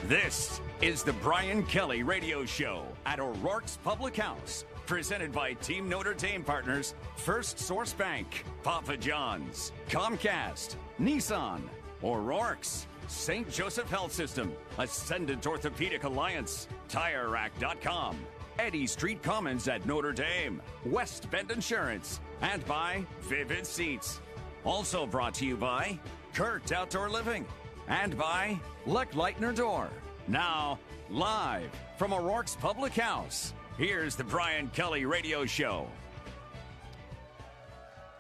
This is the Brian Kelly Radio Show at O'Rourke's Public House, presented by Team Notre Dame partners First Source Bank, Papa John's, Comcast, Nissan, O'Rourke's, St. Joseph Health System, Ascendant Orthopedic Alliance, TireRack.com, Eddy Street Commons at Notre Dame, West Bend Insurance, and by Vivid Seats. Also brought to you by Kurt Outdoor Living and by Leckleitner Door. Now, live from O'Rourke's Public House, here's the Brian Kelly Radio Show.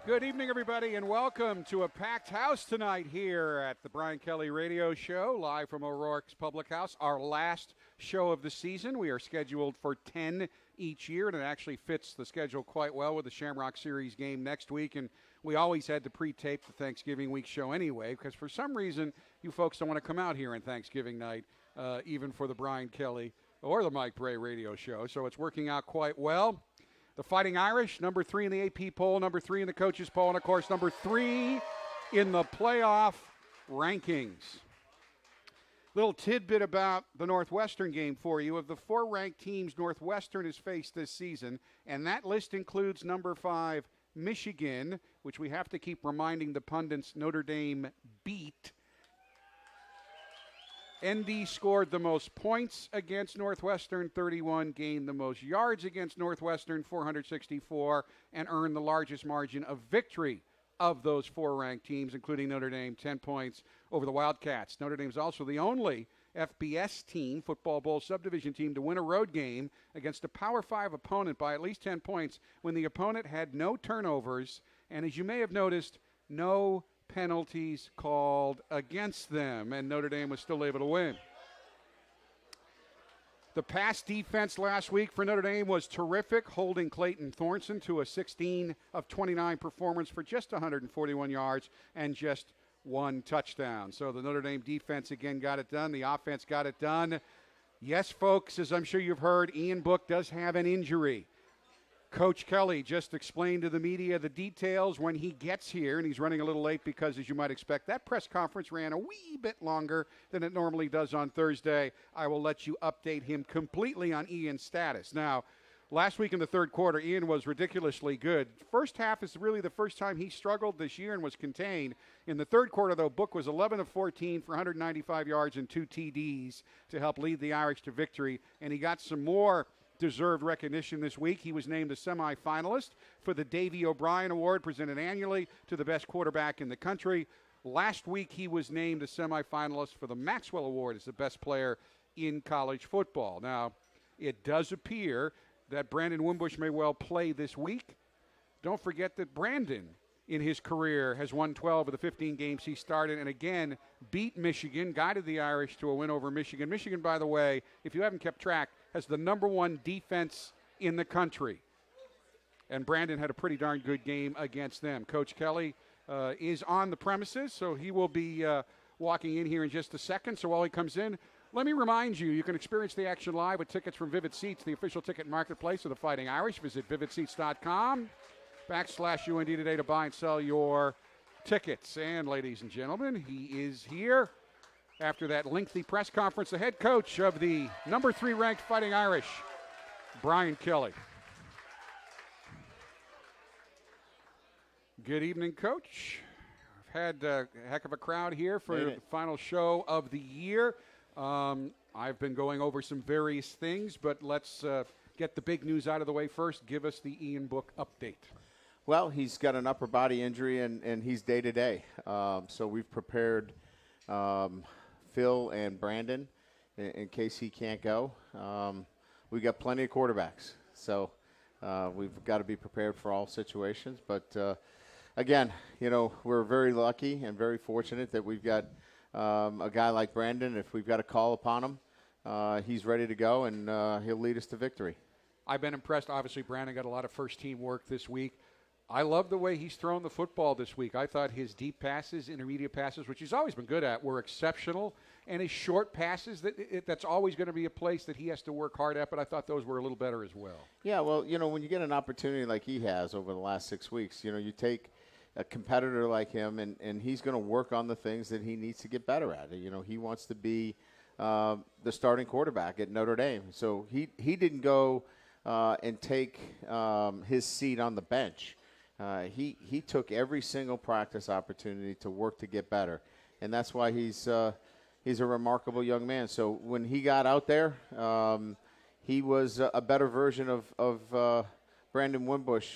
Good evening, everybody, and welcome to a packed house tonight here at the Brian Kelly Radio Show, live from O'Rourke's Public House, our last show of the season. We are scheduled for 10 each year, and it actually fits the schedule quite well with the Shamrock Series game next week, and we always had to pre-tape the Thanksgiving week show anyway, because for some reason, you folks don't want to come out here on Thanksgiving night, even for the Brian Kelly or the Mike Bray Radio Show, so it's working out quite well. The Fighting Irish, number 3 in the AP poll, number 3 in the coaches poll, and, of course, number 3 in the playoff rankings. Little tidbit about the Northwestern game for you. Of the 4 ranked teams Northwestern has faced this season, and that list includes number 5, Michigan, which we have to keep reminding the pundits Notre Dame beat. ND scored the most points against Northwestern, 31, gained the most yards against Northwestern, 464, and earned the largest margin of victory of those 4 ranked teams, including Notre Dame, 10 points over the Wildcats. Notre Dame is also the only FBS team, Football Bowl subdivision team, to win a road game against a Power 5 opponent by at least 10 points when the opponent had no turnovers, and as you may have noticed, no penalties called against them, and Notre Dame was still able to win. The pass defense last week for Notre Dame was terrific, holding Clayton Thornton to a 16 of 29 performance for just 141 yards and just 1 touchdown. So the Notre Dame defense again got it done. The offense got it done. Yes, folks, as I'm sure you've heard, Ian Book does have an injury. Coach Kelly just explained to the media the details when he gets here, and he's running a little late because, as you might expect, that press conference ran a wee bit longer than it normally does on Thursday. I will let you update him completely on Ian's status. Now, last week in the third quarter, Ian was ridiculously good. First half is really the first time he struggled this year and was contained. In the third quarter, though, Book was 11 of 14 for 195 yards and 2 TDs to help lead the Irish to victory, and he got some more deserved recognition this week. He was named a semifinalist for the Davey O'Brien Award, presented annually to the best quarterback in the country. Last week, he was named a semifinalist for the Maxwell Award as the best player in college football. Now, it does appear that Brandon Wimbush may well play this week. Don't forget that Brandon, in his career, has won 12 of the 15 games he started and again beat Michigan, guided the Irish to a win over Michigan. Michigan, by the way, if you haven't kept track, has the number 1 defense in the country. And Brandon had a pretty darn good game against them. Coach Kelly is on the premises, so he will be walking in here in just a second. So while he comes in, let me remind you, you can experience the action live with tickets from Vivid Seats, the official ticket marketplace of the Fighting Irish. Visit vividseats.com/UND today to buy and sell your tickets. And ladies and gentlemen, he is here. After that lengthy press conference, the head coach of the number 3 ranked Fighting Irish, Brian Kelly. Good evening, Coach. I've had a heck of a crowd here for the final show of the year. I've been going over some various things, but let's get the big news out of the way first. Give us the Ian Book update. Well, he's got an upper body injury, and he's day-to-day. So we've prepared Phil and Brandon in case he can't go. We've got plenty of quarterbacks, so we've got to be prepared for all situations. But, again, you know, we're very lucky and very fortunate that we've got a guy like Brandon. If we've got to call upon him, he's ready to go, and he'll lead us to victory. I've been impressed. Obviously, Brandon got a lot of first-team work this week. I love the way he's thrown the football this week. I thought his deep passes, intermediate passes, which he's always been good at, were exceptional. And his short passes, that's always going to be a place that he has to work hard at, but I thought those were a little better as well. Yeah, well, you know, when you get an opportunity like he has over the last 6 weeks, you know, you take a competitor like him, and he's going to work on the things that he needs to get better at. You know, he wants to be the starting quarterback at Notre Dame. So he didn't go and take his seat on the bench. He took every single practice opportunity to work to get better, and that's why he's a remarkable young man. So when he got out there, he was a better version of Brandon Wimbush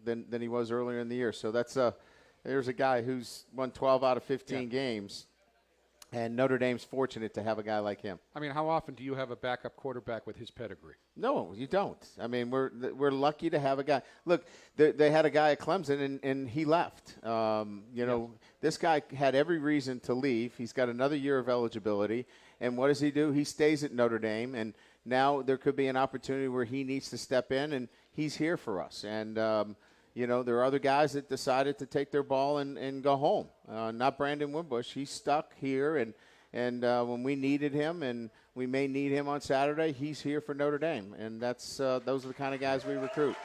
than he was earlier in the year. So there's a guy who's won 12 out of 15 games. And Notre Dame's fortunate to have a guy like him. I mean, how often do you have a backup quarterback with his pedigree? No, you don't. I mean, we're lucky to have a guy. Look, they had a guy at Clemson, and he left. This guy had every reason to leave. He's got another year of eligibility. And what does he do? He stays at Notre Dame. And now there could be an opportunity where he needs to step in, and he's here for us. And, there are other guys that decided to take their ball and go home. Not Brandon Wimbush. He's stuck here, and when we needed him, and we may need him on Saturday, he's here for Notre Dame. And those are the kind of guys we recruit.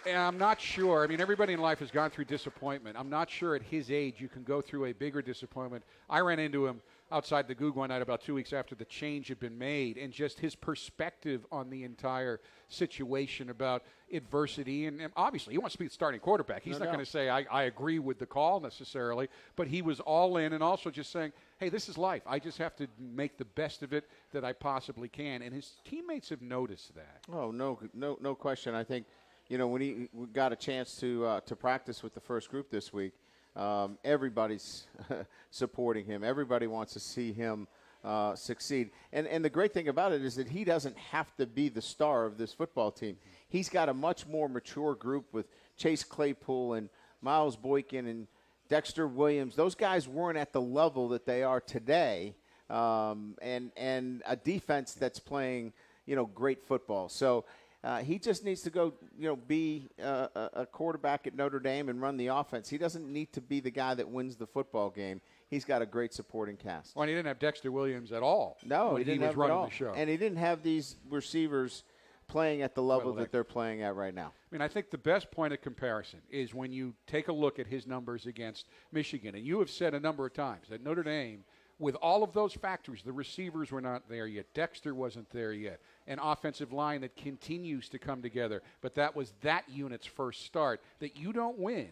And I'm not sure. I mean, everybody in life has gone through disappointment. I'm not sure at his age you can go through a bigger disappointment. I ran into him outside the Goog one night about 2 weeks after the change had been made, and just his perspective on the entire situation about adversity. And obviously, he wants to be the starting quarterback. He's not going to say, I agree with the call necessarily, but he was all in and also just saying, hey, this is life. I just have to make the best of it that I possibly can. And his teammates have noticed that. Oh, no question. I think, when he got a chance to practice with the first group this week, everybody's supporting him. Everybody wants to see him succeed. And the great thing about it is that he doesn't have to be the star of this football team. He's got a much more mature group with Chase Claypool and Miles Boykin and Dexter Williams. Those guys weren't at the level that they are today, and a defense that's playing, great football. So he just needs to go, be a quarterback at Notre Dame and run the offense. He doesn't need to be the guy that wins the football game. He's got a great supporting cast. Well, and he didn't have Dexter Williams at all. No, he was running the show. And he didn't have these receivers playing at the level that they're playing at right now. I mean, I think the best point of comparison is when you take a look at his numbers against Michigan. And you have said a number of times that Notre Dame, with all of those factors, the receivers were not there yet. Dexter wasn't there yet. An offensive line that continues to come together. But that was that unit's first start, that you don't win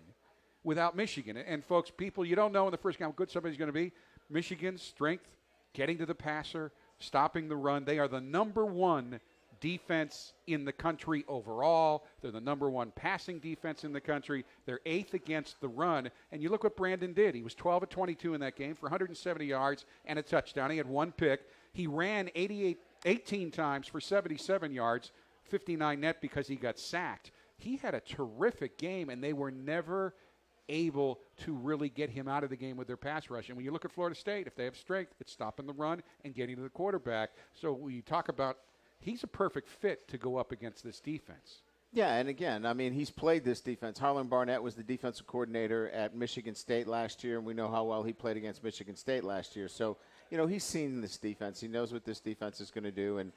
without Michigan. And folks, people, you don't know in the first game how good somebody's going to be. Michigan's strength, getting to the passer, stopping the run. They are the number one defense in the country overall. They're the number one passing defense in the country. They're 8th against the run. And you look what Brandon did. He was 12 of 22 in that game for 170 yards and a touchdown. He had one pick. He ran 18 times for 77 yards, 59 net because he got sacked. He had a terrific game, and they were never able to really get him out of the game with their pass rush. And when you look at Florida State, if they have strength, it's stopping the run and getting to the quarterback. So when you talk about he's a perfect fit to go up against this defense. Yeah, and again, I mean, he's played this defense. Harlan Barnett was the defensive coordinator at Michigan State last year, and we know how well he played against Michigan State last year. So, he's seen this defense. He knows what this defense is going to do, and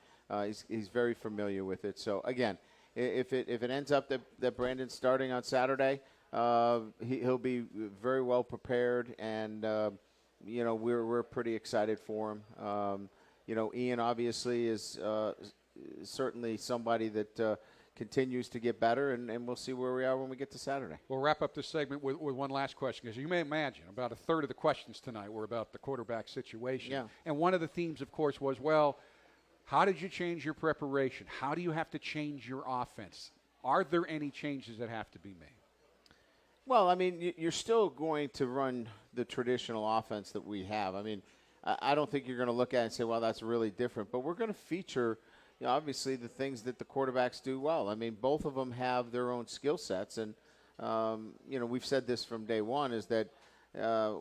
he's very familiar with it. So, again, if it ends up that Brandon's starting on Saturday, he'll be very well prepared, and, we're pretty excited for him. Ian obviously is certainly somebody that continues to get better, and we'll see where we are when we get to Saturday. We'll wrap up this segment with one last question, because you may imagine about a third of the questions tonight were about the quarterback situation. Yeah. And one of the themes, of course, was, well, how did you change your preparation? How do you have to change your offense? Are there any changes that have to be made? Well, I mean, you're still going to run the traditional offense that we have. I mean, I don't think you're going to look at it and say, well, that's really different. But we're going to feature, obviously, the things that the quarterbacks do well. I mean, both of them have their own skill sets. And, we've said this from day one, is that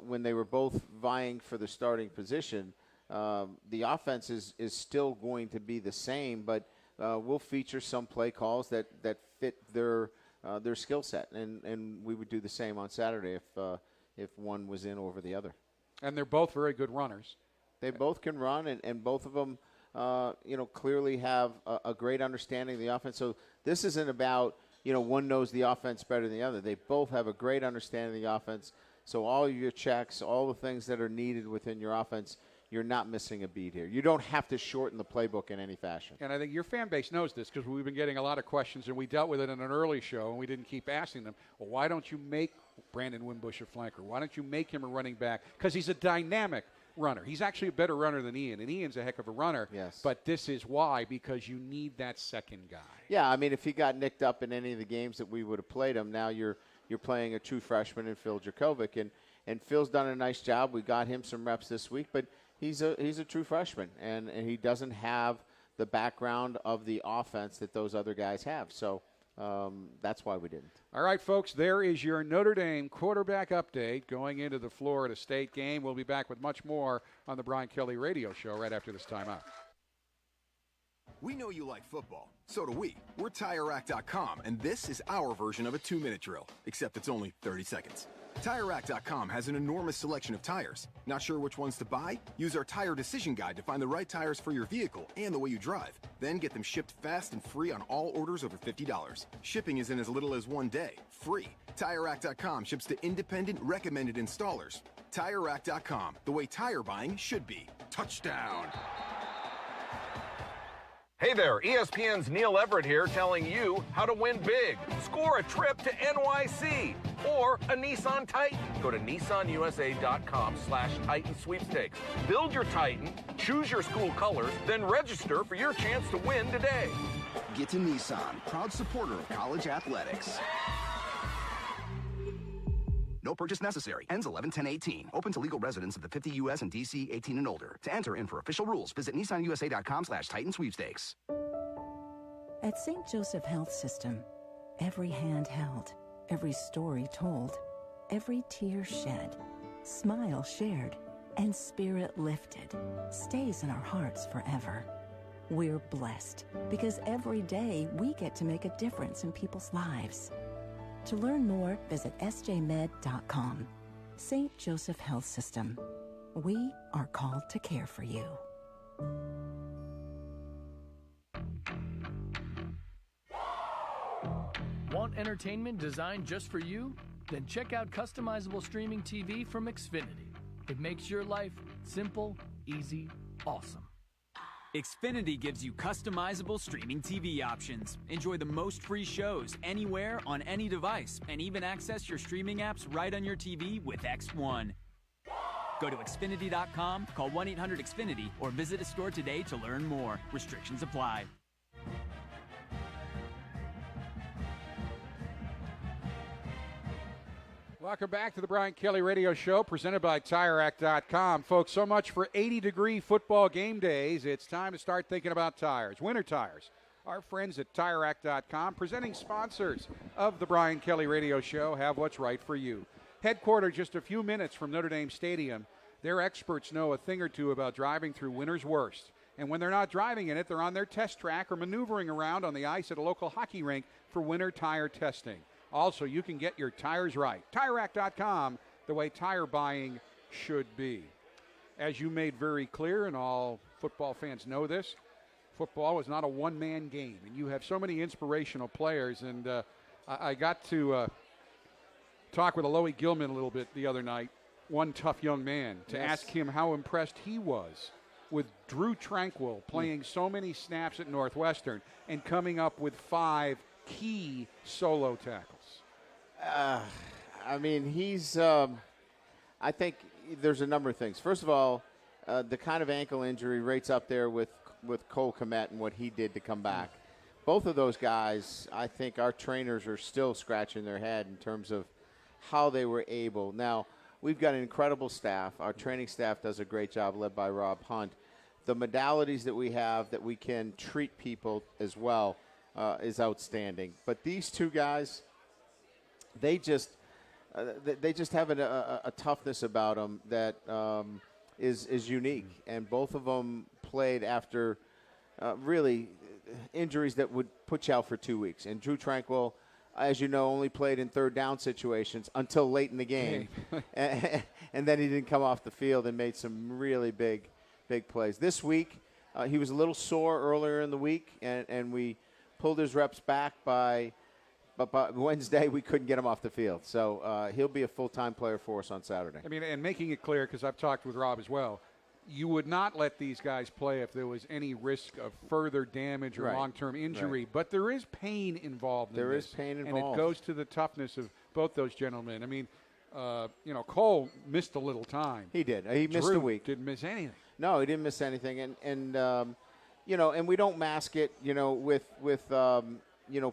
when they were both vying for the starting position, the offense is still going to be the same, but we'll feature some play calls that fit their skill set. And we would do the same on Saturday if one was in over the other. And they're both very good runners. They both can run, and both of them, clearly have a great understanding of the offense. So this isn't about, one knows the offense better than the other. They both have a great understanding of the offense. So all of your checks, all the things that are needed within your offense, you're not missing a beat here. You don't have to shorten the playbook in any fashion. And I think your fan base knows this because we've been getting a lot of questions, and we dealt with it in an early show, and we didn't keep asking them, well, why don't you make Brandon Wimbush a flanker? Why don't you make him a running back? Because he's a dynamic runner. He's actually a better runner than Ian, and Ian's a heck of a runner. Yes. But this is why, because you need that second guy. Yeah, I mean, if he got nicked up in any of the games that we would have played him, now you're playing a true freshman in Phil Dracovic, and Phil's done a nice job. We got him some reps this week, but he's a true freshman, and he doesn't have the background of the offense that those other guys have. So that's why we didn't. All right, folks, there is your Notre Dame quarterback update going into the Florida State game. We'll be back with much more on the Brian Kelly Radio Show right after this timeout. We know you like football. So do we. We're TireRack.com, and this is our version of a 2-minute drill, except it's only 30 seconds. TireRack.com has an enormous selection of tires. Not sure which ones to buy? Use our tire decision guide to find the right tires for your vehicle and the way you drive. Then get them shipped fast and free on all orders over $50. Shipping is in as little as 1 day. Free. TireRack.com ships to independent, recommended installers. TireRack.com, the way tire buying should be. Touchdown! Hey there, ESPN's Neil Everett here telling you how to win big. Score a trip to NYC or a Nissan Titan. Go to nissanusa.com/Titan sweepstakes. Build your Titan, choose your school colors, then register for your chance to win today. Get to Nissan, proud supporter of college athletics. No purchase necessary. Ends 11/10/18. Open to legal residents of the 50 U.S. and D.C. 18 and older. To enter in for official rules, visit nissanusa.com/Titan sweepstakes. At St. Joseph Health System, every hand held, every story told, every tear shed, smile shared, and spirit lifted stays in our hearts forever. We're blessed because every day we get to make a difference in people's lives. To learn more, visit sjmed.com. St. Joseph Health System. We are called to care for you. Want entertainment designed just for you? Then check out customizable streaming TV from Xfinity. It makes your life simple, easy, awesome. Xfinity gives you customizable streaming TV options. Enjoy the most free shows anywhere on any device, and even access your streaming apps right on your TV with X1. Go to Xfinity.com, call 1-800-XFINITY, or visit a store today to learn more. Restrictions apply. Welcome back to the Brian Kelly Radio Show, presented by TireRack.com. Folks, so much for 80-degree football game days. It's time to start thinking about tires. Winter tires. Our friends at TireRack.com, presenting sponsors of the Brian Kelly Radio Show, have what's right for you. Headquartered just a few minutes from Notre Dame Stadium, their experts know a thing or two about driving through winter's worst. And when they're not driving in it, they're on their test track or maneuvering around on the ice at a local hockey rink for winter tire testing. Also, you can get your tires right. TireRack.com, the way tire buying should be. As you made very clear, and all football fans know this, football is not a one-man game. And you have so many inspirational players. And I got to talk with Alohi Gilman a little bit the other night, one tough young man, to ask him how impressed he was with Drew Tranquil playing so many snaps at Northwestern and coming up with 5 key solo tackles. I mean, he's I think there's a number of things. First of all, the kind of ankle injury rates up there with Cole Kmet and what he did to come back. Both of those guys, I think our trainers are still scratching their head in terms of how they were able. Now, we've got an incredible staff. Our training staff does a great job, led by Rob Hunt. The modalities that we have that we can treat people as well is outstanding. But these two guys, they just have a toughness about them that is unique. And both of them played after really injuries that would put you out for 2 weeks. And Drew Tranquil, as you know, only played in third down situations until late in the game. And then he didn't come off the field and made some really big plays. This week, he was a little sore earlier in the week, and we pulled his reps back by but by Wednesday we couldn't get him off the field. So he'll be a full-time player for us on Saturday. I mean, and making it clear, because I've talked with Rob as well, you would not let these guys play if there was any risk of further damage or long-term injury. Right. But there is pain involved in this. There is pain involved. And it goes to the toughness of both those gentlemen. I mean, Cole missed a little time. He did. He missed a week. Didn't miss anything. No, he didn't miss anything. And we don't mask it, with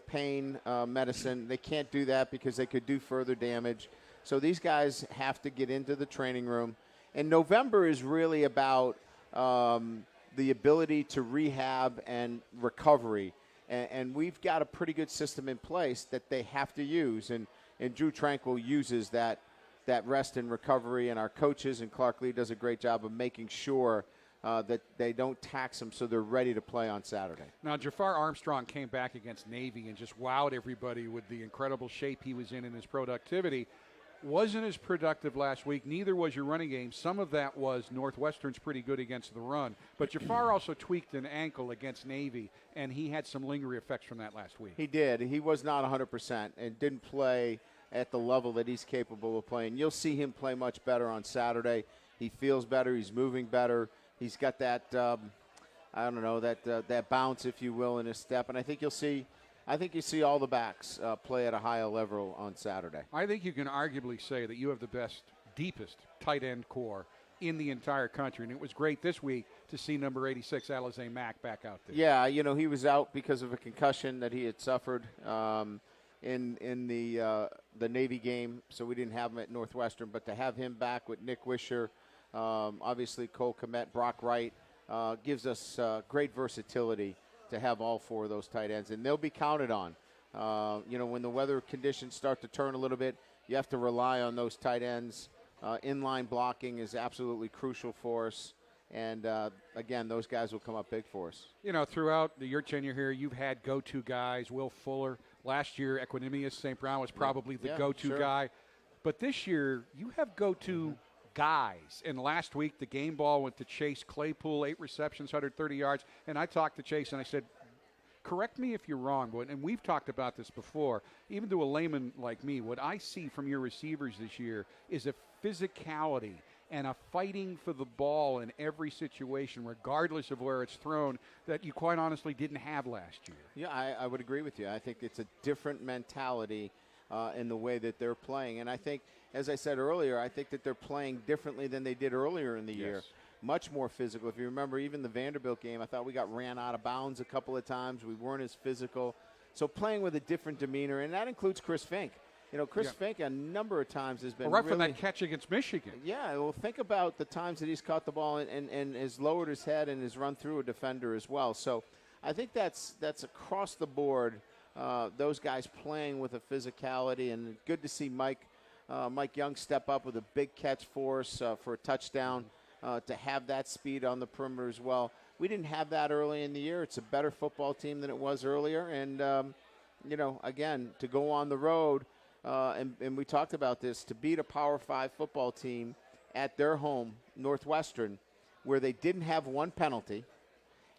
pain medicine. They can't do that because they could do further damage. So these guys have to get into the training room. And November is really about the ability to rehab and recovery. And we've got a pretty good system in place that they have to use. And Drew Tranquil uses that rest and recovery. And our coaches, and Clark Lee does a great job of making sure that they don't tax them so they're ready to play on Saturday. Now, Jafar Armstrong came back against Navy and just wowed everybody with the incredible shape he was in and his productivity. Wasn't as productive last week. Neither was your running game. Some of that was Northwestern's pretty good against the run. But Jafar also tweaked an ankle against Navy, and he had some lingering effects from that last week. He did. He was not 100% and didn't play at the level that he's capable of playing. You'll see him play much better on Saturday. He feels better. He's moving better. He's got that, that bounce, if you will, in his step. And I think you see all the backs play at a higher level on Saturday. I think you can arguably say that you have the best, deepest tight end core in the entire country. And it was great this week to see number 86, Alizé Mack, back out there. Yeah, he was out because of a concussion that he had suffered in the Navy game, so we didn't have him at Northwestern. But to have him back with Nick Wisher, obviously Cole Kmet, Brock Wright, gives us great versatility to have all four of those tight ends, and they'll be counted on. When the weather conditions start to turn a little bit, you have to rely on those tight ends. Inline blocking is absolutely crucial for us, and again, those guys will come up big for us. Throughout your tenure here, you've had go-to guys. Will Fuller, last year, Equanimous St. Brown was probably the go-to guy. But this year, you have go-to guys. And last week, the game ball went to Chase Claypool, 8 receptions, 130 yards. And I talked to Chase, and I said, correct me if you're wrong, but, and we've talked about this before, even to a layman like me, what I see from your receivers this year is a physicality and a fighting for the ball in every situation, regardless of where it's thrown, that you quite honestly didn't have last year. Yeah, I would agree with you. I think it's a different mentality in the way that they're playing. And I think, as I said earlier, I think that they're playing differently than they did earlier in the year. Much more physical. If you remember, even the Vanderbilt game, I thought we got ran out of bounds a couple of times. We weren't as physical. So playing with a different demeanor, and that includes Chris Fink. Chris Fink a number of times has been right from that catch against Michigan. Yeah, well, think about the times that he's caught the ball and has lowered his head and has run through a defender as well. So I think that's across the board, those guys playing with a physicality, and good to see Mike Young step up with a big catch for us for a touchdown, to have that speed on the perimeter as well. We didn't have that early in the year. It's a better football team than it was earlier. And, again, to go on the road, and we talked about this, to beat a Power 5 football team at their home, Northwestern, where they didn't have one penalty.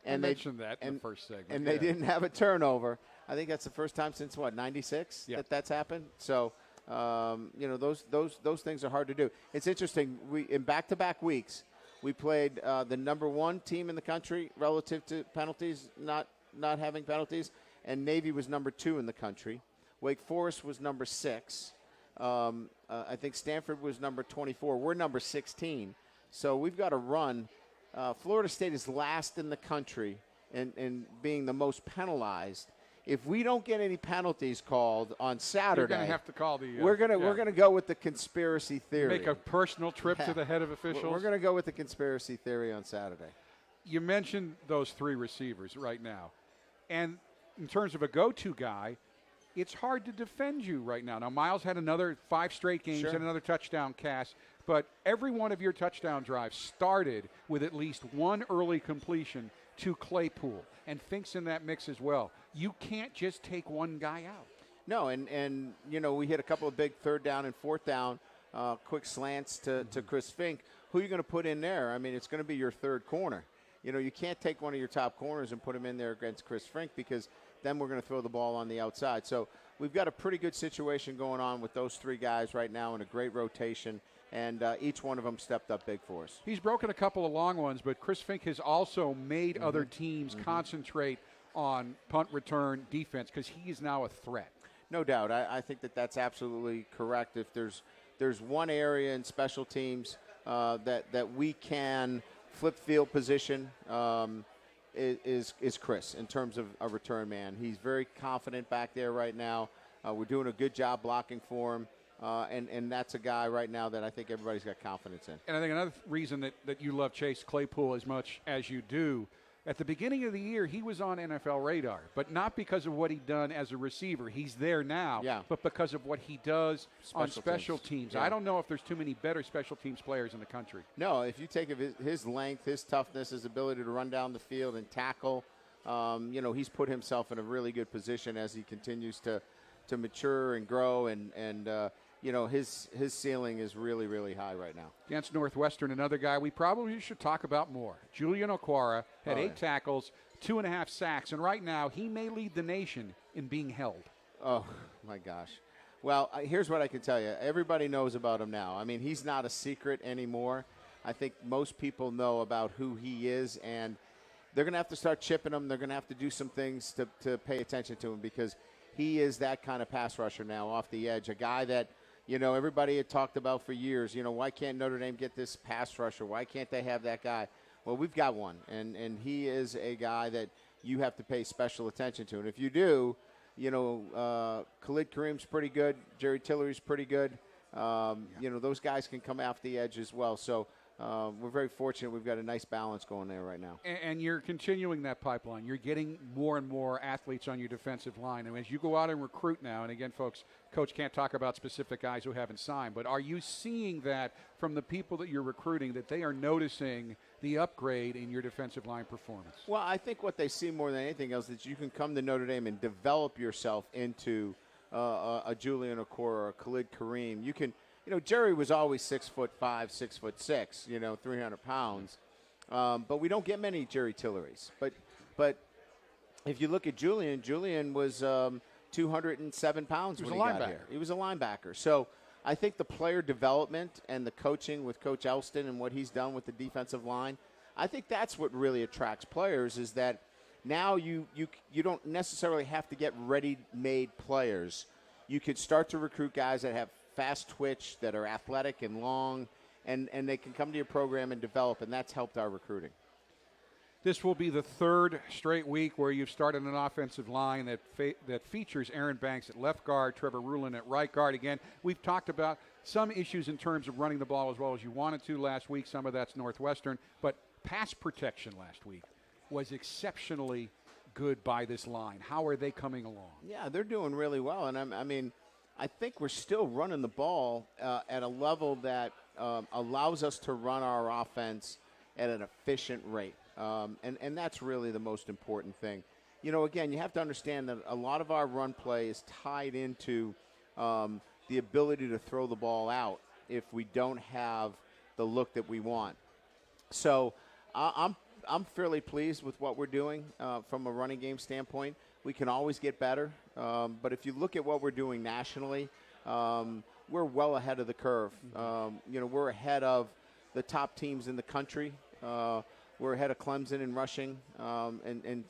And I mentioned that in the first segment. And they didn't have a turnover. I think that's the first time since, 96 that's happened? So, those things are hard to do. It's interesting. In back-to-back weeks, we played the number 1 team in the country relative to penalties, not having penalties, and Navy was number 2 in the country. Wake Forest was number 6. I think Stanford was number 24. We're number 16. So we've got to run. Florida State is last in the country in being the most penalized. If we don't get any penalties called on Saturday, you're going to have to call the. We're gonna go with the conspiracy theory. Make a personal trip to the head of officials. We're going to go with the conspiracy theory on Saturday. You mentioned those 3 receivers right now, and in terms of a go-to guy, it's hard to defend you right now. Now, Miles had another 5 straight games and another touchdown cast, but every one of your touchdown drives started with at least one early completion to Claypool, and Fink's in that mix as well. You can't just take one guy out. No, and we hit a couple of big 3rd down and 4th down quick slants to Chris Fink. Who are you going to put in there? I mean, it's going to be your 3rd corner. You can't take one of your top corners and put him in there against Chris Fink because then we're going to throw the ball on the outside. So we've got a pretty good situation going on with those three guys right now in a great rotation, and each one of them stepped up big for us. He's broken a couple of long ones, but Chris Fink has also made other teams concentrate on punt return defense because he is now a threat. No doubt. I think that's absolutely correct. If there's one area in special teams that we can flip field position, is Chris in terms of a return man. He's very confident back there right now. We're doing a good job blocking for him. And that's a guy right now that I think everybody's got confidence in. And I think another reason that you love Chase Claypool as much as you do, at the beginning of the year, he was on NFL radar, but not because of what he'd done as a receiver. He's there now, but because of what he does on special teams. Yeah. I don't know if there's too many better special teams players in the country. No, if you take his length, his toughness, his ability to run down the field and tackle, he's put himself in a really good position as he continues to mature and grow, and his ceiling is really, really high right now. Against Northwestern, another guy we probably should talk about more. Julian Okwara had 8 tackles, 2.5 sacks, and right now he may lead the nation in being held. Oh, my gosh. Well, here's what I can tell you. Everybody knows about him now. I mean, he's not a secret anymore. I think most people know about who he is, and they're going to have to start chipping him. They're going to have to do some things to pay attention to him because he is that kind of pass rusher now off the edge, a guy that everybody had talked about for years. Why can't Notre Dame get this pass rusher? Why can't they have that guy? Well, we've got one, and he is a guy that you have to pay special attention to. And if you do, Khalid Kareem's pretty good. Jerry Tillery's pretty good. Those guys can come off the edge as well. So we're very fortunate. We've got a nice balance going there right now. And you're continuing that pipeline. You're getting more and more athletes on your defensive line. And as you go out and recruit now, and again, folks, Coach can't talk about specific guys who haven't signed, but are you seeing that from the people that you're recruiting, that they are noticing the upgrade in your defensive line performance? Well, I think what they see more than anything else is you can come to Notre Dame and develop yourself into a Julian Okwara or a Khalid Kareem. You can, Jerry was always 6'5", 6'6", 300 pounds. But we don't get many Jerry Tillerys. But if you look at Julian was 207 pounds when he got here. He was a linebacker. So I think the player development and the coaching with Coach Elston and what he's done with the defensive line, I think that's what really attracts players is that now you don't necessarily have to get ready-made players. You could start to recruit guys that have fast twitch, that are athletic and long, and they can come to your program and develop, and that's helped our recruiting. This will be the third straight week where you've started an offensive line that features Aaron Banks at left guard, Trevor Rulin at right guard. Again, we've talked about some issues in terms of running the ball as well as you wanted to last week. Some of that's Northwestern. But pass protection last week was exceptionally good by this line. How are they coming along? Yeah, they're doing really well. And I think we're still running the ball at a level that allows us to run our offense at an efficient rate. And that's really the most important thing. Again, you have to understand that a lot of our run play is tied into the ability to throw the ball out if we don't have the look that we want. So I'm fairly pleased with what we're doing from a running game standpoint. We can always get better, but if you look at what we're doing nationally, we're well ahead of the curve. We're ahead of the top teams in the country. We're ahead of Clemson in rushing, and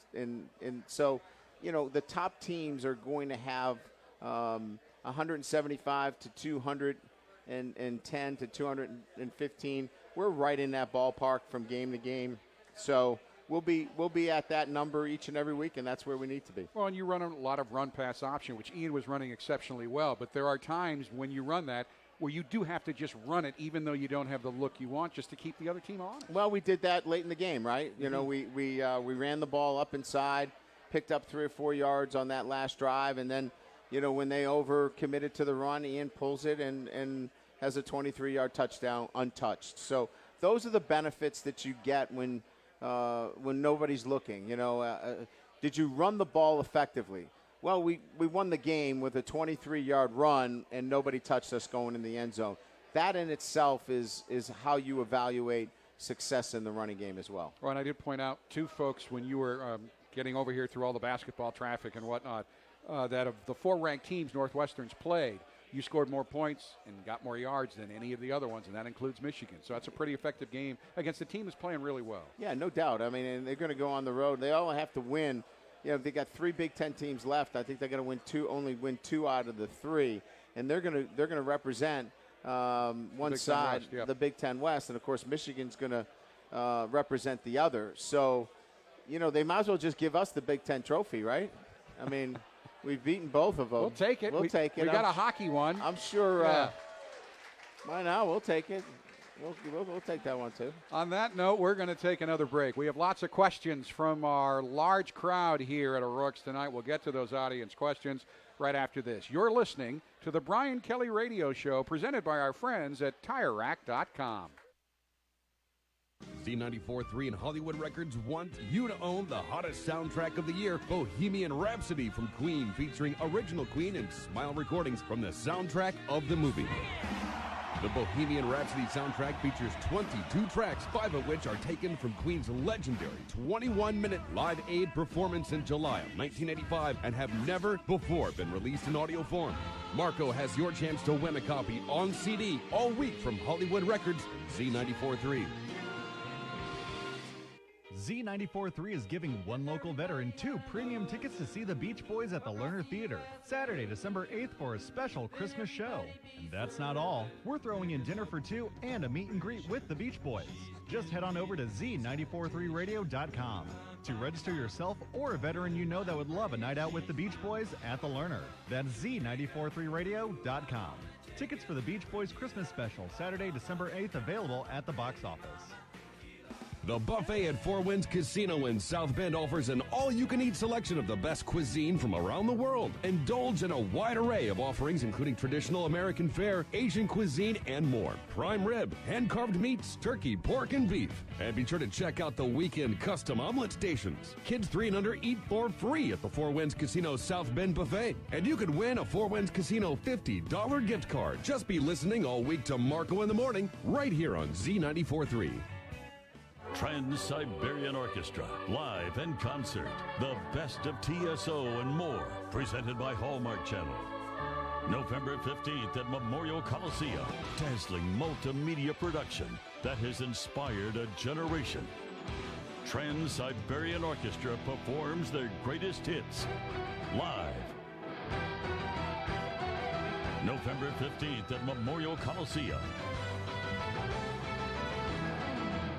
so the top teams are going to have 175 to 210 to 215. We're right in that ballpark from game to game. So we'll be at that number each and every week, and that's where we need to be. Well, and you run a lot of run-pass option, which Ian was running exceptionally well. But there are times when you run that where you do have to just run it, even though you don't have the look you want, just to keep the other team honest. Well, we did that late in the game, right? We ran the ball up inside, picked up 3 or 4 yards on that last drive, and then, when they over-committed to the run, Ian pulls it and has a 23-yard touchdown untouched. So those are the benefits that you get when nobody's looking. Did you run the ball effectively? Well, we won the game with a 23-yard run, and nobody touched us going in the end zone. That in itself is how you evaluate success in the running game as well. Well, and I did point out, too, folks, when you were getting over here through all the basketball traffic and whatnot, that of the 4 ranked teams Northwestern's played, you scored more points and got more yards than any of the other ones, and that includes Michigan. So that's a pretty effective game against a team that's playing really well. Yeah, no doubt. I mean, and they're going to go on the road. They all have to win. You know, they got 3 Big Ten teams left. I think they're going to only win 2 out of the 3, and they're going to represent one side, West, yep. the Big Ten West, and of course Michigan's going to represent the other. So, you know, they might as well just give us the Big Ten trophy, right? I mean. We've beaten both of them. We'll take it. We'll take it. We got a hockey one. I'm sure. Why not? We'll take it. We'll take that one, too. On that note, we're going to take another break. We have lots of questions from our large crowd here at O'Rourke's tonight. We'll get to those audience questions right after this. You're listening to the Brian Kelly Radio Show, presented by our friends at TireRack.com. Z94.3 and Hollywood Records want you to own the hottest soundtrack of the year, Bohemian Rhapsody from Queen, featuring original Queen and Smile recordings from the soundtrack of the movie. The Bohemian Rhapsody soundtrack features 22 tracks, 5 of which are taken from Queen's legendary 21-minute Live Aid performance in July of 1985 and have never before been released in audio form. Marco has your chance to win a copy on CD all week from Hollywood Records, Z94.3. Z94.3 is giving one local veteran 2 premium tickets to see the Beach Boys at the Lerner Theater, Saturday, December 8th for a special Christmas show. And that's not all. We're throwing in dinner for 2 and a meet and greet with the Beach Boys. Just head on over to Z943radio.com to register yourself or a veteran you know that would love a night out with the Beach Boys at the Lerner. That's Z943radio.com. Tickets for the Beach Boys Christmas special, Saturday, December 8th, available at the box office. The buffet at Four Winds Casino in South Bend offers an all-you-can-eat selection of the best cuisine from around the world. Indulge in a wide array of offerings, including traditional American fare, Asian cuisine, and more. Prime rib, hand-carved meats, turkey, pork, and beef. And be sure to check out the weekend custom omelet stations. Kids 3 and under eat for free at the Four Winds Casino South Bend Buffet. And you could win a Four Winds Casino $50 gift card. Just be listening all week to Marco in the Morning, right here on Z94.3. Trans-Siberian Orchestra, live and concert. The best of TSO and more, presented by Hallmark Channel. November 15th at Memorial Coliseum. Dazzling multimedia production that has inspired a generation. Trans-Siberian Orchestra performs their greatest hits live. November 15th at Memorial Coliseum.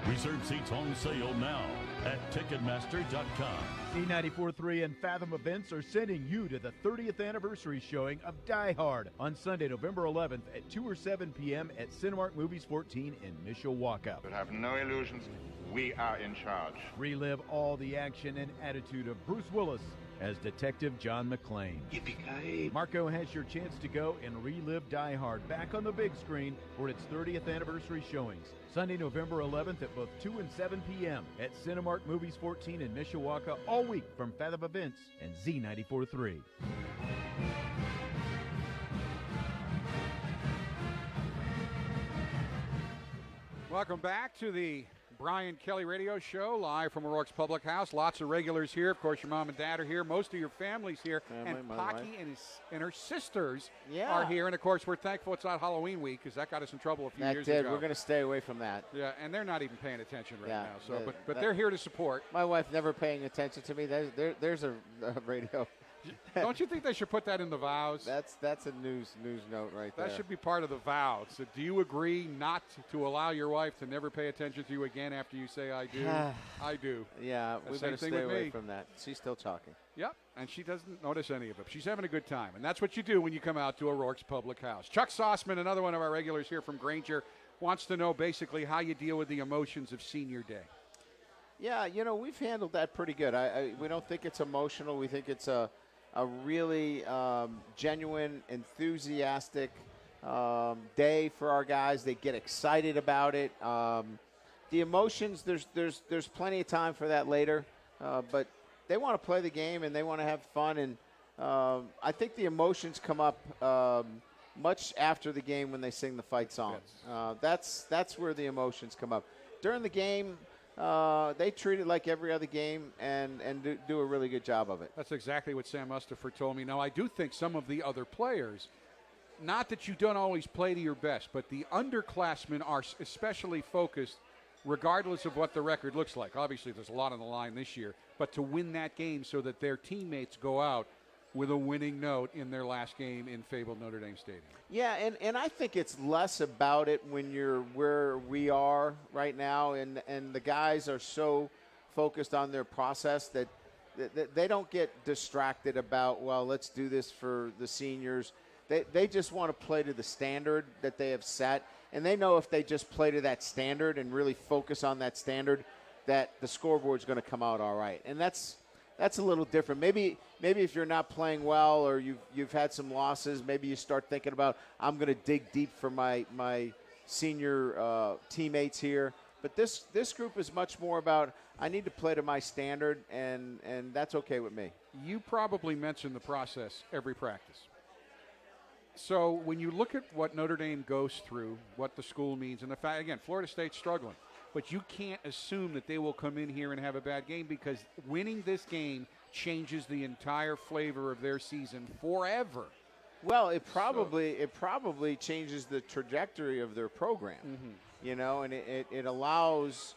Reserve seats on sale now at Ticketmaster.com. Z94.3 and Fathom Events are sending you to the 30th anniversary showing of Die Hard on Sunday, November 11th at 2 or 7 p.m. at Cinemark Movies 14 in Mishawaka. But have no illusions. We are in charge. Relive all the action and attitude of Bruce Willis as Detective John McClane. Yippee-ki-yay. Marco has your chance to go and relive Die Hard back on the big screen for its 30th anniversary showings. Sunday, November 11th at both 2 and 7 p.m. at Cinemark Movies 14 in Mishawaka all week from Fathom Events and Z94.3. Welcome back to the Brian Kelly Radio Show, live from O'Rourke's Public House. Lots of regulars here. Of course, your mom and dad are here. Most of your family's here. And Pocky and her sisters are here. And, of course, we're thankful it's not Halloween week because that got us in trouble a few years ago. We're going to stay away from that. Yeah, and they're not even paying attention now. So, but they're here to support. My wife never paying attention to me. There's a radio. Don't you think they should put that in the vows? That's a news note right there. That should be part of the vows. So do you agree not to allow your wife to never pay attention to you again after you say I do? I do. Yeah, we better stay away from that. She's still talking. Yep, and she doesn't notice any of it. She's having a good time, and that's what you do when you come out to O'Rourke's Public House. Chuck Sossman, another one of our regulars here from Granger, wants to know basically how you deal with the emotions of senior day. Yeah, we've handled that pretty good. We don't think it's emotional. We think it's a really genuine, enthusiastic day for our guys. They get excited about it. The emotions, there's plenty of time for that later, but they want to play the game and they want to have fun. And I think the emotions come up much after the game when they sing the fight song. That's where the emotions come up. During the game, they treat it like every other game and do a really good job of it. That's exactly what Sam Mustapher told me. Now, I do think some of the other players, not that you don't always play to your best, but the underclassmen are especially focused regardless of what the record looks like. Obviously, there's a lot on the line this year, but to win that game so that their teammates go out with a winning note in their last game in fabled Notre Dame Stadium. Yeah, and I think it's less about it when you're where we are right now, and the guys are so focused on their process that they don't get distracted about, well, let's do this for the seniors. They just want to play to the standard that they have set, and they know if they just play to that standard and really focus on that standard, that the scoreboard's going to come out all right. And that's a little different. Maybe if you're not playing well or you've had some losses, maybe you start thinking about, I'm going to dig deep for my senior teammates here. But this group is much more about, I need to play to my standard, and that's okay with me. You probably mention the process every practice. So when you look at what Notre Dame goes through, what the school means, and the fact, again, Florida State's struggling, but you can't assume that they will come in here and have a bad game, because winning this game changes the entire flavor of their season forever. Well, it probably changes the trajectory of their program, you know, and it allows,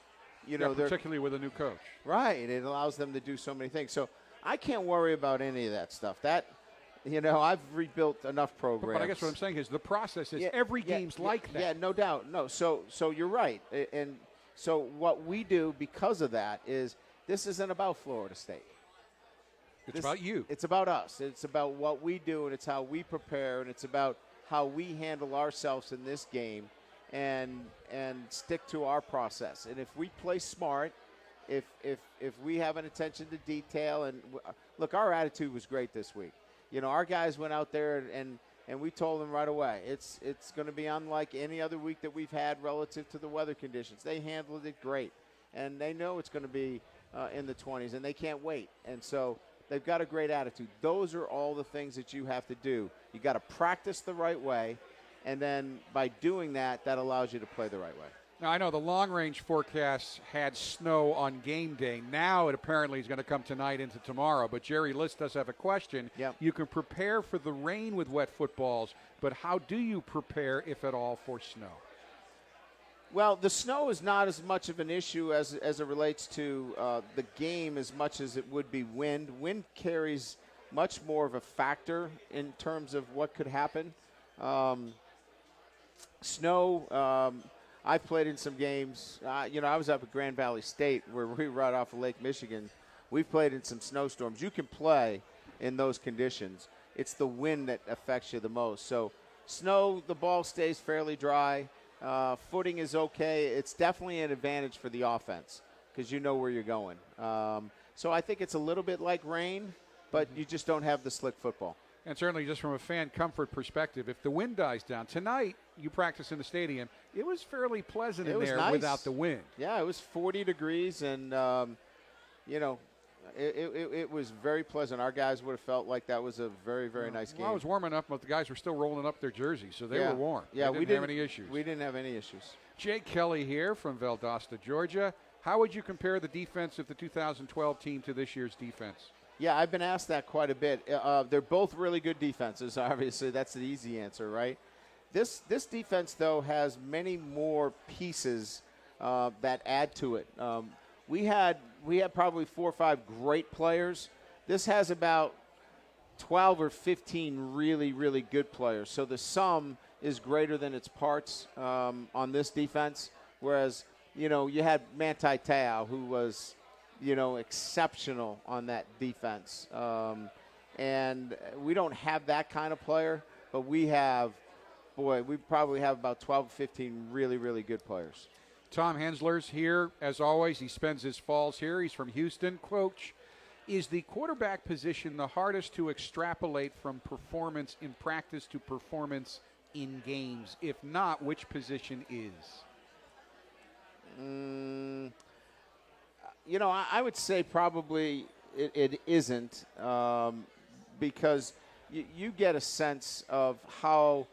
particularly with a new coach. Right, it allows them to do so many things. So I can't worry about any of that stuff. I've rebuilt enough programs. But I guess what I'm saying is the process is every game's like that. Yeah, no doubt. No, so you're right. And so what we do because of that is this isn't about Florida State. It's about you. It's about us. It's about what we do, and it's how we prepare, and it's about how we handle ourselves in this game and stick to our process. And if we play smart, if we have an attention to detail, and look, our attitude was great this week. Our guys went out there and we told them right away, it's going to be unlike any other week that we've had relative to the weather conditions. They handled it great, and they know it's going to be in the 20s, and they can't wait. And so they've got a great attitude. Those are all the things that you have to do. You got to practice the right way, and then by doing that allows you to play the right way. Now, I know the long-range forecasts had snow on game day. Now it apparently is going to come tonight into tomorrow. But Jerry List does have a question. Yep. You can prepare for the rain with wet footballs, but how do you prepare, if at all, for snow? Well, the snow is not as much of an issue as it relates to the game as much as it would be wind. Wind carries much more of a factor in terms of what could happen. Snow... I played in some games. I was up at Grand Valley State where we right off of Lake Michigan. We've played in some snowstorms. You can play in those conditions. It's the wind that affects you the most. So snow, the ball stays fairly dry. Footing is okay. It's definitely an advantage for the offense because you know where you're going. So I think it's a little bit like rain, but you just don't have the slick football. And certainly just from a fan comfort perspective, if the wind dies down, tonight you practice in the stadium, it was fairly pleasant in there without the wind. Yeah, it was 40 degrees, and, it was very pleasant. Our guys would have felt like that was a very, very nice game. Well, I was warm enough, but the guys were still rolling up their jerseys, so they were warm. Yeah, we didn't have any issues. We didn't have any issues. Jake Kelly here from Valdosta, Georgia. How would you compare the defense of the 2012 team to this year's defense? Yeah, I've been asked that quite a bit. They're both really good defenses, obviously. That's the easy answer, right? This defense, though, has many more pieces that add to it. We had probably 4 or 5 great players. This has about 12 or 15 really, really good players. So the sum is greater than its parts on this defense, whereas, you had Manti Te'o, who was – exceptional on that defense. And we don't have that kind of player, but we probably have about 12, 15 really, really good players. Tom Hensler's here, as always. He spends his falls here. He's from Houston. Coach, is the quarterback position the hardest to extrapolate from performance in practice to performance in games? If not, which position is? I would say probably it isn't because you get a sense of how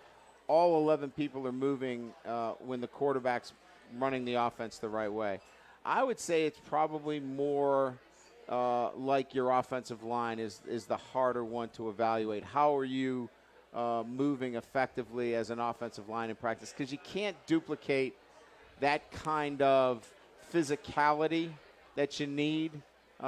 all 11 people are moving when the quarterback's running the offense the right way. I would say it's probably more like your offensive line is the harder one to evaluate. How are you moving effectively as an offensive line in practice? Because you can't duplicate that kind of physicality that you need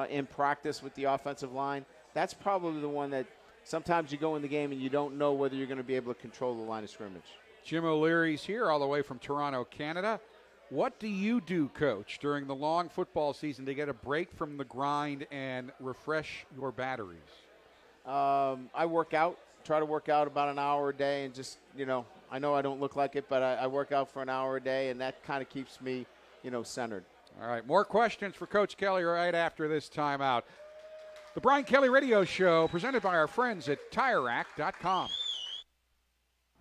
in practice with the offensive line. That's probably the one that sometimes you go in the game and you don't know whether you're going to be able to control the line of scrimmage. Jim O'Leary's here all the way from Toronto, Canada. What do you do, Coach, during the long football season to get a break from the grind and refresh your batteries? I work out, try to work out about an hour a day, and just, I know I don't look like it, but I work out for an hour a day, and that kind of keeps me, centered. All right, more questions for Coach Kelly right after this timeout. The Brian Kelly Radio Show, presented by our friends at TireRack.com.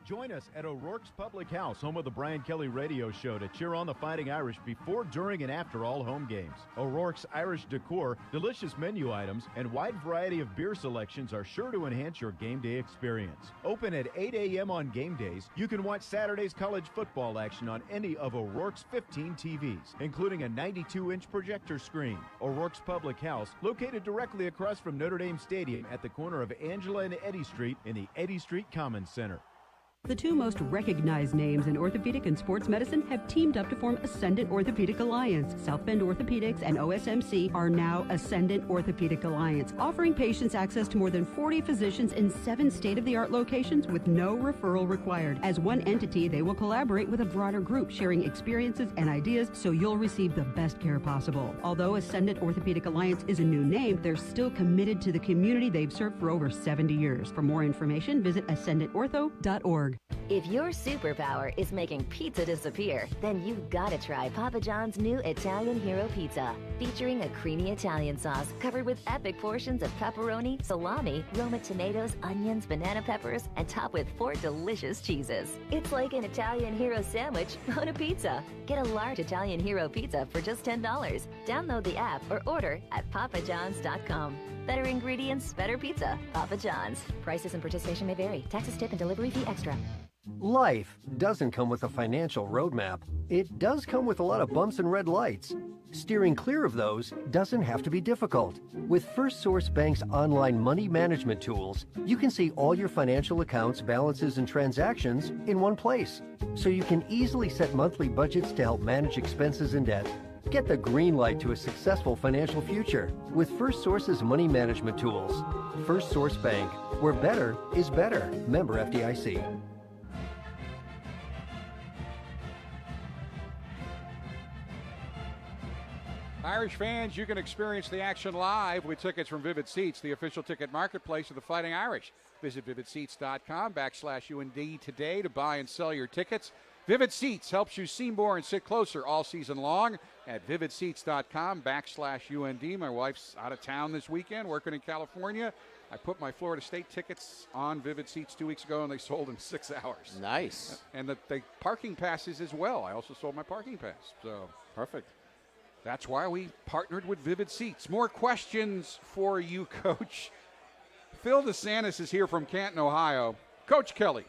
Join us at O'Rourke's Public House, home of the Brian Kelly Radio Show, to cheer on the Fighting Irish before, during, and after all home games. O'Rourke's Irish decor, delicious menu items, and wide variety of beer selections are sure to enhance your game day experience. Open at 8 a.m. on game days, you can watch Saturday's college football action on any of O'Rourke's 15 TVs, including a 92-inch projector screen. O'Rourke's Public House, located directly across from Notre Dame Stadium at the corner of Angela and Eddy Street in the Eddy Street Commons Center. The two most recognized names in orthopedic and sports medicine have teamed up to form Ascendant Orthopedic Alliance. South Bend Orthopedics and OSMC are now Ascendant Orthopedic Alliance, offering patients access to more than 40 physicians in 7 state-of-the-art locations with no referral required. As one entity, they will collaborate with a broader group, sharing experiences and ideas so you'll receive the best care possible. Although Ascendant Orthopedic Alliance is a new name, they're still committed to the community they've served for over 70 years. For more information, visit ascendantortho.org. If your superpower is making pizza disappear, then you've got to try Papa John's new Italian Hero Pizza. Featuring a creamy Italian sauce covered with epic portions of pepperoni, salami, Roma tomatoes, onions, banana peppers, and topped with 4 delicious cheeses. It's like an Italian Hero sandwich on a pizza. Get a large Italian Hero Pizza for just $10. Download the app or order at papajohns.com. Better ingredients, better pizza. Papa John's. Prices and participation may vary. Taxes, tip, and delivery fee extra. Life doesn't come with a financial roadmap. It does come with a lot of bumps and red lights. Steering clear of those doesn't have to be difficult. With First Source Bank's online money management tools, you can see all your financial accounts, balances, and transactions in one place. So you can easily set monthly budgets to help manage expenses and debt. Get the green light to a successful financial future with First Source's money management tools. First Source Bank, where better is better. Member FDIC. Irish fans, you can experience the action live with tickets from Vivid Seats, the official ticket marketplace of the Fighting Irish. Visit vividseats.com/UND today to buy and sell your tickets. Vivid Seats helps you see more and sit closer all season long at vividseats.com/UND. My wife's out of town this weekend, working in California. I put my Florida State tickets on Vivid Seats 2 weeks ago, and they sold in 6 hours. Nice. And the parking passes as well. I also sold my parking pass. So perfect. That's why we partnered with Vivid Seats. More questions for you, Coach. Phil DeSantis is here from Canton, Ohio. Coach Kelly,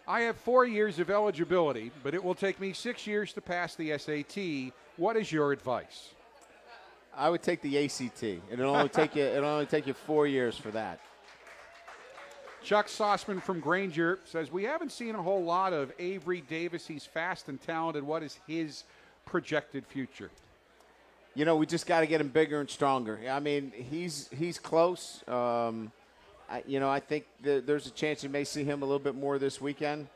I have 4 years of eligibility, but it will take me 6 years to pass the SAT. What is your advice? I would take the ACT. It'll only take you 4 years for that. Chuck Sossman from Granger says, we haven't seen a whole lot of Avery Davis. He's fast and talented. What is his projected future? We just got to get him bigger and stronger. I mean, he's close. I think there's a chance you may see him a little bit more this weekend.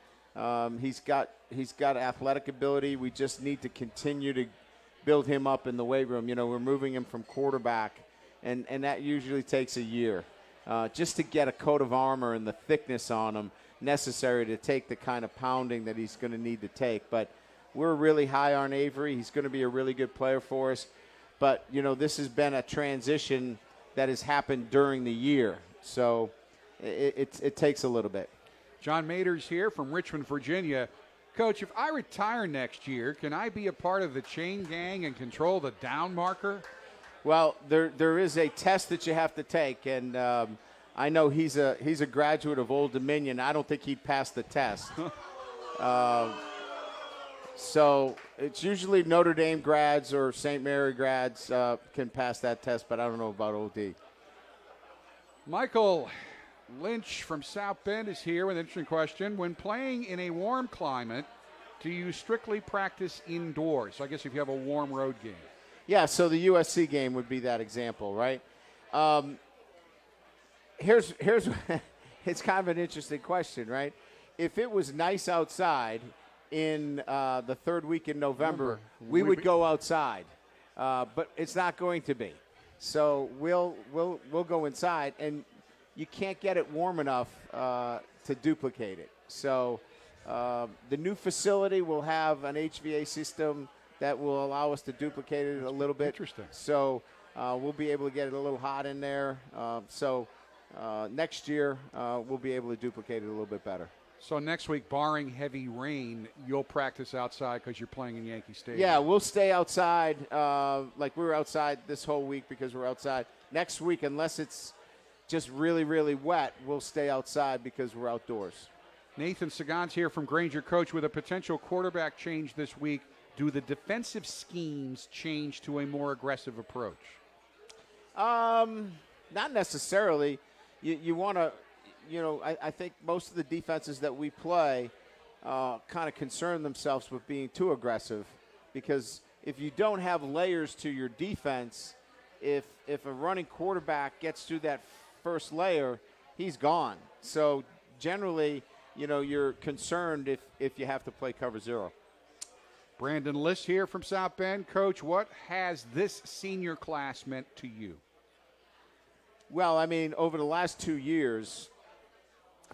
He's got athletic ability. We just need to continue to build him up in the weight room. We're moving him from quarterback, and that usually takes a year just to get a coat of armor and the thickness on him necessary to take the kind of pounding that he's going to need to take. But we're really high on Avery. He's going to be a really good player for us. But, this has been a transition that has happened during the year. So it takes a little bit. John Maders here from Richmond, Virginia. Coach, if I retire next year, can I be a part of the chain gang and control the down marker? Well, there is a test that you have to take, and I know he's a graduate of Old Dominion. I don't think he'd pass the test. So It's usually Notre Dame grads or St. Mary grads can pass that test, but I don't know about OD. Michael Lynch from South Bend is here with an interesting question. When playing in a warm climate, do you strictly practice indoors? So I guess if you have a warm road game. Yeah, so the USC game would be that example, right? Here's it's kind of an interesting question, right? If it was nice outside in the third week in November, we would go outside, but it's not going to be. So we'll go inside, and you can't get it warm enough to duplicate it. So the new facility will have an HVA system that will allow us to duplicate it a little bit. Interesting. So we'll be able to get it a little hot in there. So next year we'll be able to duplicate it a little bit better. So next week, barring heavy rain, you'll practice outside because you're playing in Yankee Stadium. Yeah, we'll stay outside like we were outside this whole week because we're outside. Next week, unless it's just really, really wet, we'll stay outside because we're outdoors. Nathan Sagan's here from Granger. Coach, with a potential quarterback change this week, do the defensive schemes change to a more aggressive approach? Not necessarily. You want to, I think most of the defenses that we play kind of concern themselves with being too aggressive, because if you don't have layers to your defense, if a running quarterback gets through that first layer, he's gone. So generally, you're concerned if you have to play cover zero. Brandon Liss here from South Bend. Coach, what has this senior class meant to you? Well, I mean, over the last 2 years,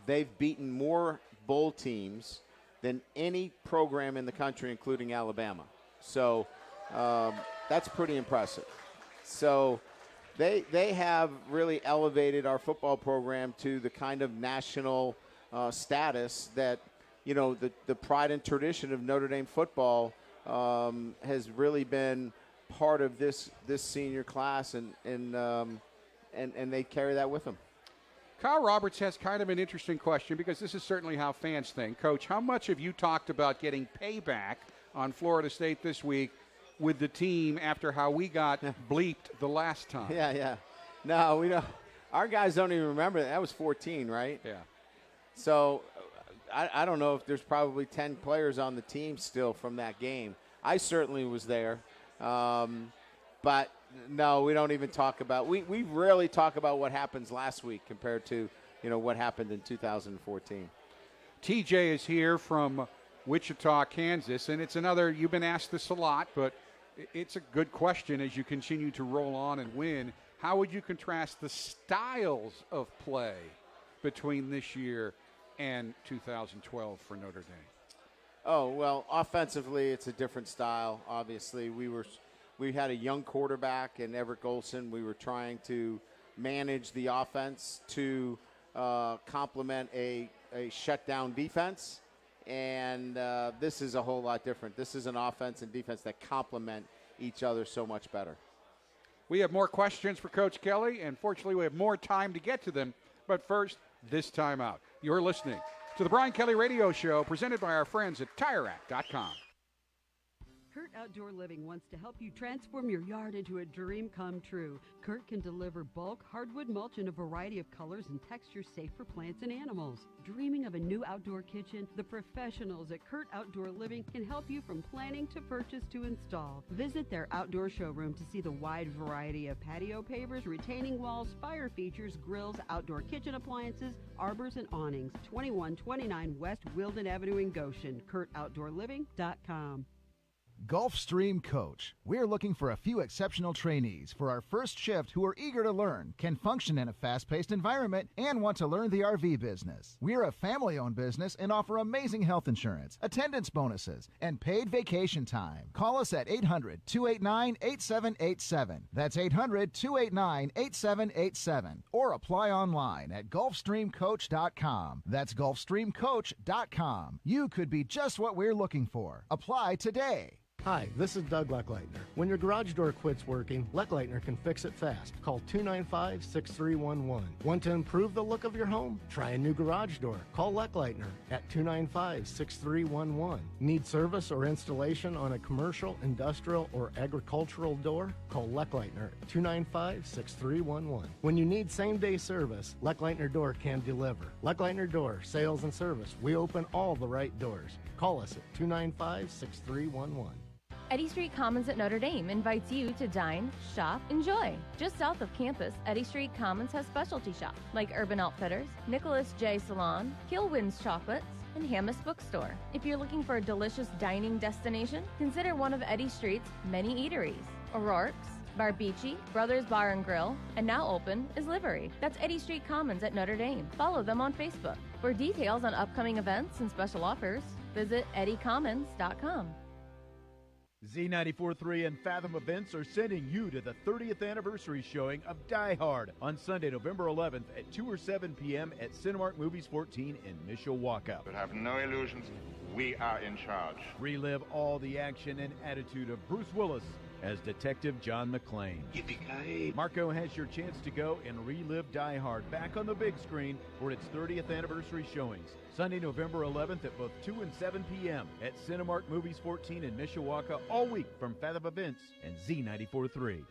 they've beaten more bowl teams than any program in the country, including Alabama. So that's pretty impressive. So they have really elevated our football program to the kind of national status that, the pride and tradition of Notre Dame football has really been part of this senior class, and they carry that with them. Kyle Roberts has kind of an interesting question, because this is certainly how fans think. Coach, how much have you talked about getting payback on Florida State this week with the team after how we got bleeped the last time? Yeah. No, we don't. Our guys don't even remember that. That was 14, right? Yeah. So I don't know if there's probably 10 players on the team still from that game. I certainly was there. But no, we don't even talk about – we rarely talk about what happens last week compared to, what happened in 2014. TJ is here from Wichita, Kansas, and it's another – you've been asked this a lot, but it's a good question as you continue to roll on and win. How would you contrast the styles of play between this year and 2012 for Notre Dame? Oh, well, offensively, it's a different style, obviously. We had a young quarterback in Everett Golson. We were trying to manage the offense to complement a shutdown defense, and this is a whole lot different. This is an offense and defense that complement each other so much better. We have more questions for Coach Kelly, and fortunately we have more time to get to them. But first, this time out. You're listening to the Brian Kelly Radio Show, presented by our friends at TireRack.com. Kurt Outdoor Living wants to help you transform your yard into a dream come true. Kurt can deliver bulk hardwood mulch in a variety of colors and textures safe for plants and animals. Dreaming of a new outdoor kitchen? The professionals at Kurt Outdoor Living can help you from planning to purchase to install. Visit their outdoor showroom to see the wide variety of patio pavers, retaining walls, fire features, grills, outdoor kitchen appliances, arbors, and awnings. 2129 West Wilden Avenue in Goshen. KurtOutdoorLiving.com. Gulfstream Coach. We're looking for a few exceptional trainees for our first shift who are eager to learn, can function in a fast-paced environment, and want to learn the RV business. We're a family-owned business and offer amazing health insurance, attendance bonuses, and paid vacation time. Call us at 800-289-8787. That's 800-289-8787. Or apply online at GulfstreamCoach.com. That's GulfstreamCoach.com. You could be just what we're looking for. Apply today. Hi, this is Doug Leckleitner. When your garage door quits working, Leckleitner can fix it fast. Call 295-6311. Want to improve the look of your home? Try a new garage door. Call Leckleitner at 295-6311. Need service or installation on a commercial, industrial, or agricultural door? Call Leckleitner at 295-6311. When you need same-day service, Leckleitner Door can deliver. Leckleitner Door, sales and service. We open all the right doors. Call us at 295-6311. Eddy Street Commons at Notre Dame invites you to dine, shop, enjoy. Just south of campus, Eddy Street Commons has specialty shops like Urban Outfitters, Nicholas J. Salon, Kilwin's Chocolates, and Hammis Bookstore. If you're looking for a delicious dining destination, consider one of Eddy Street's many eateries. O'Rourke's, Barbici, Brothers Bar and Grill, and now open is Livery. That's Eddy Street Commons at Notre Dame. Follow them on Facebook. For details on upcoming events and special offers, visit eddycommons.com. Z94.3 and Fathom Events are sending you to the 30th anniversary showing of Die Hard on Sunday, November 11th at 2 or 7 p.m. at Cinemark Movies 14 in Mishawaka. But have no illusions. We are in charge. Relive all the action and attitude of Bruce Willis as Detective John McClane. Yippee-ki-yay. Marco has your chance to go and relive Die Hard back on the big screen for its 30th anniversary showings. Sunday, November 11th at both 2 and 7 p.m. at Cinemark Movies 14 in Mishawaka all week from Fathom Events and Z94.3.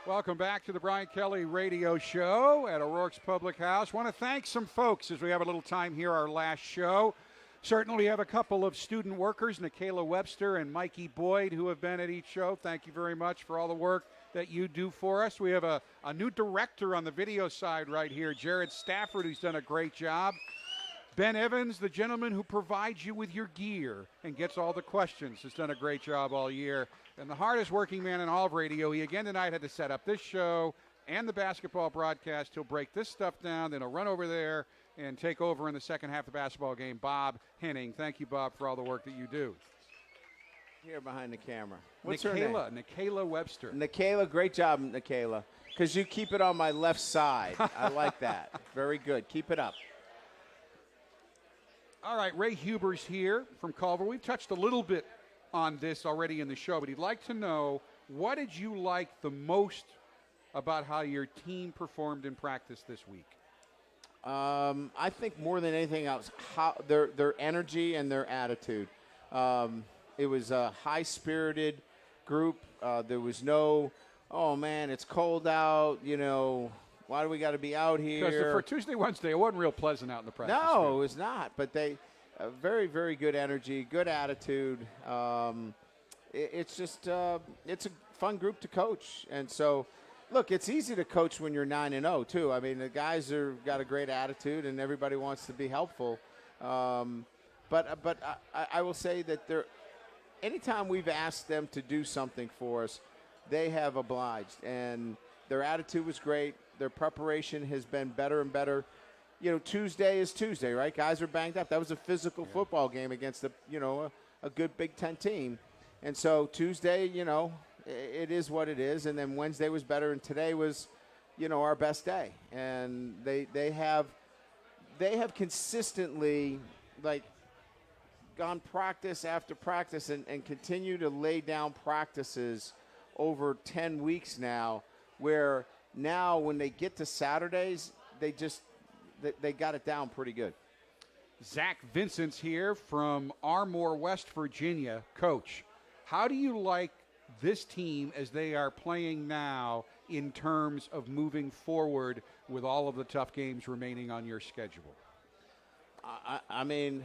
Welcome back to the Brian Kelly Radio Show at O'Rourke's Public House. Want to thank some folks as we have a little time here, our last show. Certainly have a couple of student workers, Nikayla Webster and Mikey Boyd, who have been at each show. Thank you very much for all the work that you do for us. We have a new director on the video side right here, Jared Stafford, who's done a great job. Ben Evans, the gentleman who provides you with your gear and gets all the questions, has done a great job all year. And the hardest working man in all of radio, he again tonight had to set up this show and the basketball broadcast. He'll break this stuff down, then he'll run over there and take over in the second half of the basketball game. Bob Henning. Thank you, Bob, for all the work that you do. Here behind the camera. What's her name? Nikayla Webster. Nikayla, great job, Nikayla. Because you keep it on my left side. I like that. Very good. Keep it up. All right, Ray Huber's here from Culver. We've touched a little bit on this already in the show, but he'd like to know, what did you like the most about how your team performed in practice this week? I think more than anything else, how their energy and their attitude. It was a high-spirited group. There was no, oh, man, it's cold out, you know, why do we got to be out here? Because for Tuesday, Wednesday, it wasn't real pleasant out in the practice No, field. it was not. But they, very, very good energy, good attitude. It's just, it's a fun group to coach. And so, look, it's easy to coach when you're 9-0 too. I mean, the guys got a great attitude, and everybody wants to be helpful. But I will say that anytime we've asked them to do something for us, they have obliged, and their attitude was great. Their preparation has been better and better. You know, Tuesday is Tuesday, right? Guys are banged up. That was a physical football game against a good Big Ten team. And so Tuesday, you know, it is what it is. And then Wednesday was better, and today was, you know, our best day. And they have consistently, like, gone practice after practice and continue to lay down practices over 10 weeks now, where now when they get to Saturdays, they got it down pretty good. Zach Vincent's here from Armour, West Virginia. Coach, how do you like this team as they are playing now in terms of moving forward with all of the tough games remaining on your schedule? I mean,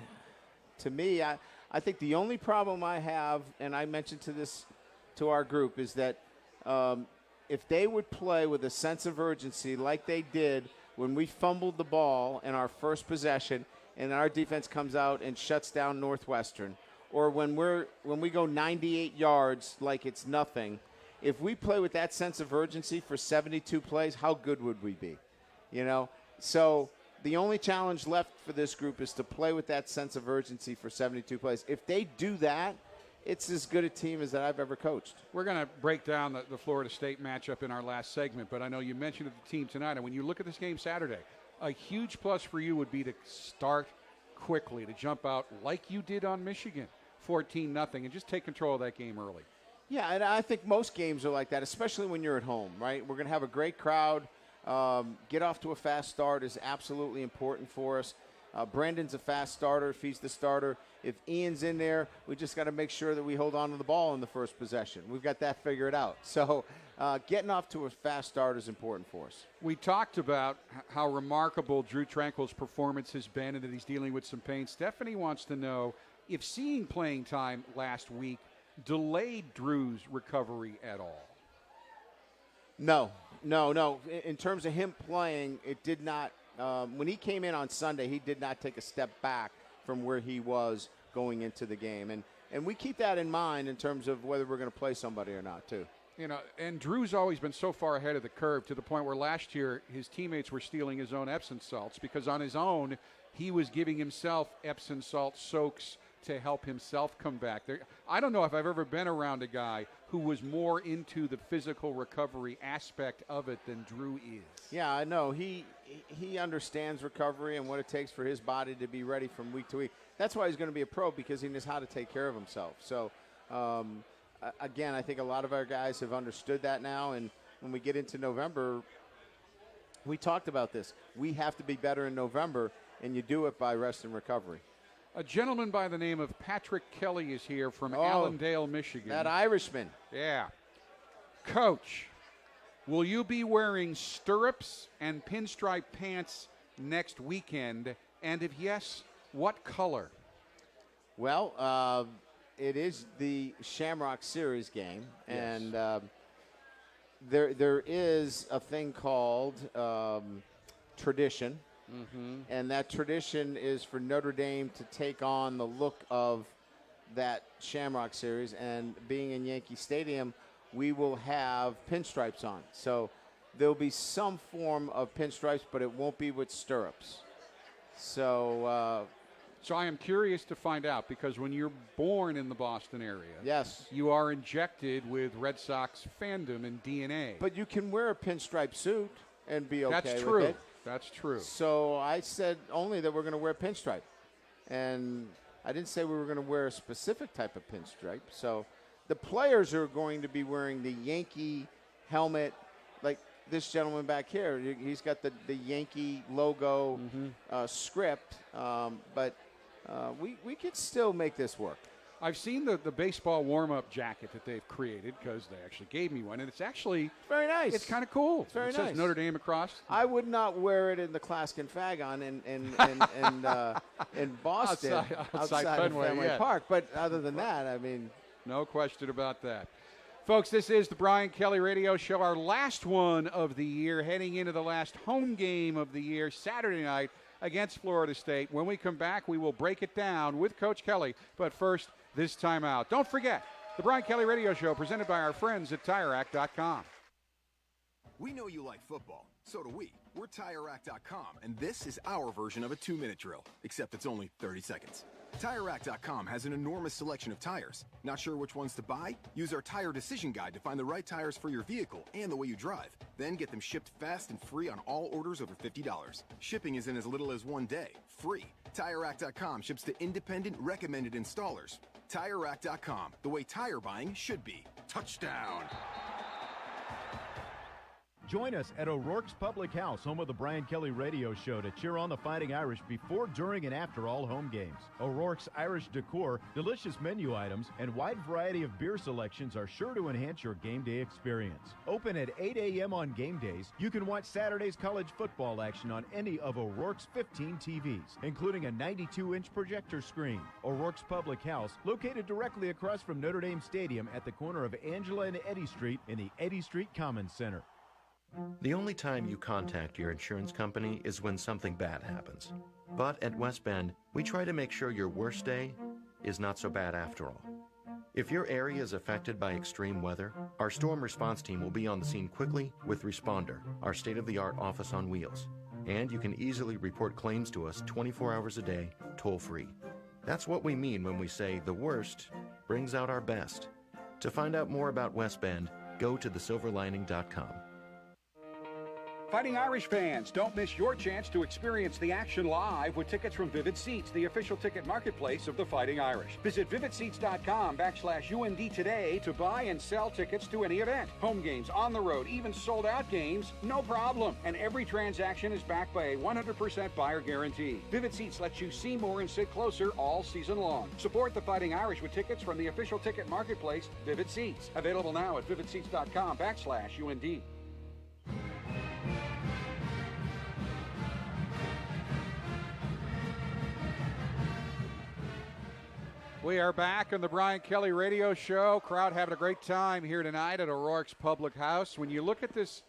to me, I think the only problem I have, and I mentioned to our group, is that if they would play with a sense of urgency like they did when we fumbled the ball in our first possession and our defense comes out and shuts down Northwestern, or when we go 98 yards like it's nothing, if we play with that sense of urgency for 72 plays, how good would we be? You know? So the only challenge left for this group is to play with that sense of urgency for 72 plays. If they do that it's as good a team as that I've ever coached. We're going to break down the Florida State matchup in our last segment, but I know you mentioned the team tonight, and when you look at this game Saturday, a huge plus for you would be to start quickly, to jump out like you did on Michigan, 14-0, and just take control of that game early. Yeah, and I think most games are like that, especially when you're at home, right? We're going to have a great crowd. Get off to a fast start is absolutely important for us. Brandon's a fast starter if he's the starter. If Ian's in there, we just got to make sure that we hold on to the ball in the first possession. We've got that figured out. So getting off to a fast start is important for us. We talked about how remarkable Drew Tranquill's performance has been and that he's dealing with some pain. Stephanie wants to know if seeing playing time last week delayed Drew's recovery at all. No. In terms of him playing, it did not. When he came in on Sunday, he did not take a step back from where he was going into the game. And we keep that in mind in terms of whether we're going to play somebody or not, too. You know, and Drew's always been so far ahead of the curve to the point where last year his teammates were stealing his own Epsom salts because on his own he was giving himself Epsom salt soaks to help himself come back. I don't know if I've ever been around a guy who was more into the physical recovery aspect of it than Drew is. Yeah, I know. He understands recovery and what it takes for his body to be ready from week to week. That's why he's going to be a pro, because he knows how to take care of himself. So, again, I think a lot of our guys have understood that now, and when we get into November, we talked about this. We have to be better in November, and you do it by rest and recovery. A gentleman by the name of Patrick Kelly is here from Allendale, Michigan. That Irishman. Yeah. Coach, will you be wearing stirrups and pinstripe pants next weekend? And if yes, what color? Well, it is the Shamrock Series game, yes. And there is a thing called tradition. Mm-hmm. And that tradition is for Notre Dame to take on the look of that Shamrock Series. And being in Yankee Stadium, we will have pinstripes on. So there'll be some form of pinstripes, but it won't be with stirrups. So I am curious to find out, because when you're born in the Boston area, yes, you are injected with Red Sox fandom and DNA. But you can wear a pinstripe suit and be okay That's with true. it. That's true. So I said only that we're going to wear pinstripe. And I didn't say we were going to wear a specific type of pinstripe. So the players are going to be wearing the Yankee helmet, like this gentleman back here. He's got the Yankee logo script. But we could still make this work. I've seen the baseball warm-up jacket that they've created, because they actually gave me one, and it's actually very nice. It's kind of cool. It's very nice. It says Notre Dame across. I would not wear it in the Clask and Fagon in Boston, outside of Fenway Park. But other than that, I mean, no question about that. Folks, this is the Brian Kelly Radio Show, our last one of the year, heading into the last home game of the year, Saturday night against Florida State. When we come back, we will break it down with Coach Kelly. But first, this time out. Don't forget, the Brian Kelly Radio Show, presented by our friends at TireRack.com. We know you like football. So do we. We're TireRack.com, and this is our version of a 2-minute drill, except it's only 30 seconds. TireRack.com has an enormous selection of tires. Not sure which ones to buy? Use our tire decision guide to find the right tires for your vehicle and the way you drive. Then get them shipped fast and free on all orders over $50. Shipping is in as little as 1 day. Free. TireRack.com ships to independent, recommended installers. TireRack.com, the way tire buying should be. Touchdown! Join us at O'Rourke's Public House, home of the Brian Kelly Radio Show, to cheer on the Fighting Irish before, during, and after all home games. O'Rourke's Irish decor, delicious menu items, and wide variety of beer selections are sure to enhance your game day experience. Open at 8 a.m. on game days, you can watch Saturday's college football action on any of O'Rourke's 15 TVs, including a 92-inch projector screen. O'Rourke's Public House, located directly across from Notre Dame Stadium at the corner of Angela and Eddy Street in the Eddy Street Commons Center. The only time you contact your insurance company is when something bad happens. But at West Bend, we try to make sure your worst day is not so bad after all. If your area is affected by extreme weather, our storm response team will be on the scene quickly with Responder, our state-of-the-art office on wheels. And you can easily report claims to us 24 hours a day, toll-free. That's what we mean when we say the worst brings out our best. To find out more about West Bend, go to thesilverlining.com. Fighting Irish fans, don't miss your chance to experience the action live with tickets from Vivid Seats, the official ticket marketplace of the Fighting Irish. Visit vividseats.com/UND today to buy and sell tickets to any event. Home games, on the road, even sold out games, no problem. And every transaction is backed by a 100% buyer guarantee. Vivid Seats lets you see more and sit closer all season long. Support the Fighting Irish with tickets from the official ticket marketplace, Vivid Seats. Available now at vividseats.com/UND. We are back on the Brian Kelly Radio Show. Crowd having a great time here tonight at O'Rourke's Public House. When you look at this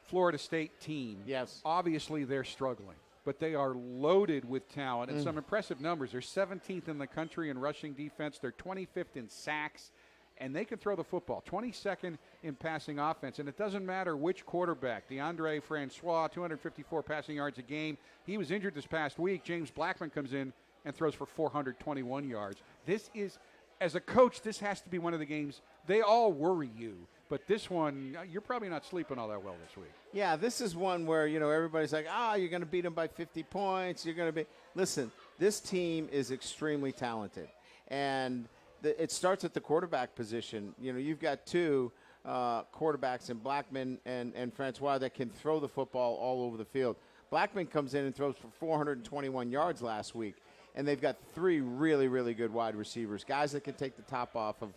Florida State team, yes, obviously they're struggling, but they are loaded with talent and some impressive numbers. They're 17th in the country in rushing defense. They're 25th in sacks, and they can throw the football. 22nd in passing offense, and it doesn't matter which quarterback. DeAndre Francois, 254 passing yards a game. He was injured this past week. James Blackman comes in and throws for 421 yards. This is, as a coach, this has to be one of the games. They all worry you, but this one, you're probably not sleeping all that well this week. Yeah, this is one where, everybody's like, you're going to beat them by 50 points. You're going to be – listen, this team is extremely talented, and it starts at the quarterback position. You've got two quarterbacks in Blackman and Francois that can throw the football all over the field. Blackman comes in and throws for 421 yards last week. And they've got three really, really good wide receivers, guys that can take the top off of,